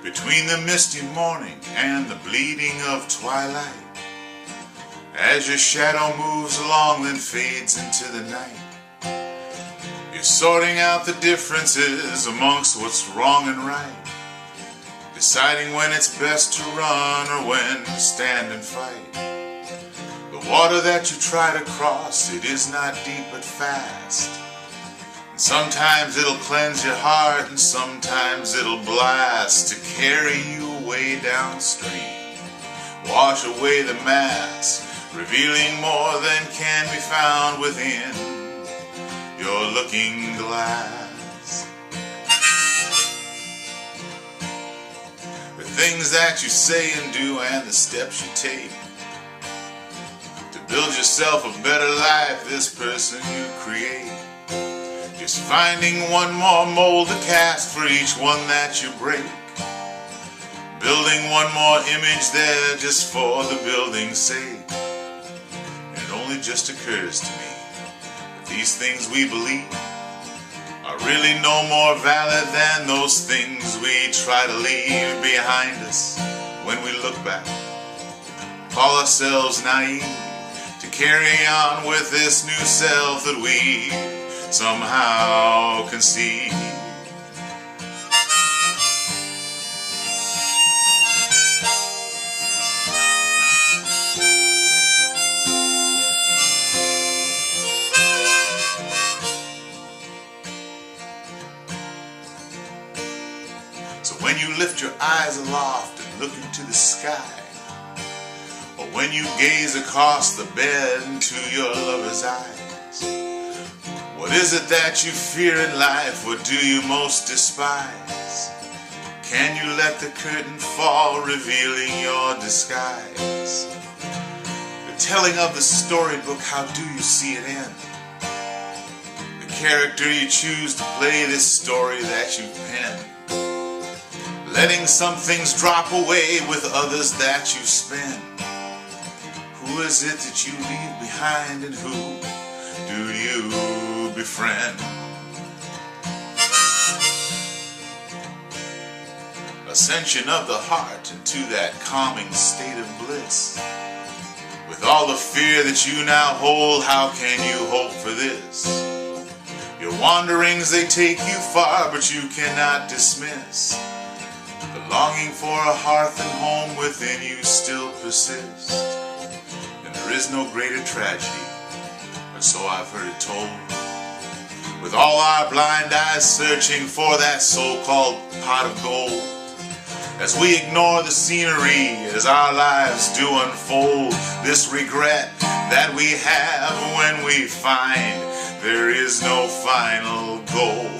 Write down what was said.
between the misty morning and the bleeding of twilight. As your shadow moves along then fades into the night, you're sorting out the differences amongst what's wrong and right, deciding when it's best to run or when to stand and fight. The water that you try to cross, it is not deep but fast. And sometimes it'll cleanse your heart and sometimes it'll blast to carry you away downstream, wash away the mask, revealing more than can be found within your looking glass. The things that you say and do and the steps you take to build yourself a better life, this person you create. Just finding one more mold to cast for each one that you break, building one more image there just for the building's sake. It only just occurs to me that these things we believe are really no more valid than those things we try to leave behind us when we look back. Call ourselves naive to carry on with this new self that we somehow conceive. So when you lift your eyes aloft and look into the sky, or when you gaze across the bed into your lover's eyes, what is it that you fear in life? What do you most despise? Can you let the curtain fall, revealing your disguise? The telling of the storybook, how do you see it end? The character you choose to play this story that you penned, letting some things drop away with others that you spend. Who is it that you leave behind and who do you befriend? Ascension of the heart into that calming state of bliss. With all the fear that you now hold, how can you hope for this? Your wanderings, they take you far, but you cannot dismiss. The longing for a hearth and home within you still persists. And there is no greater tragedy, or so I've heard it told, with all our blind eyes searching for that so-called pot of gold. As we ignore the scenery, as our lives do unfold, this regret that we have when we find there is no final goal.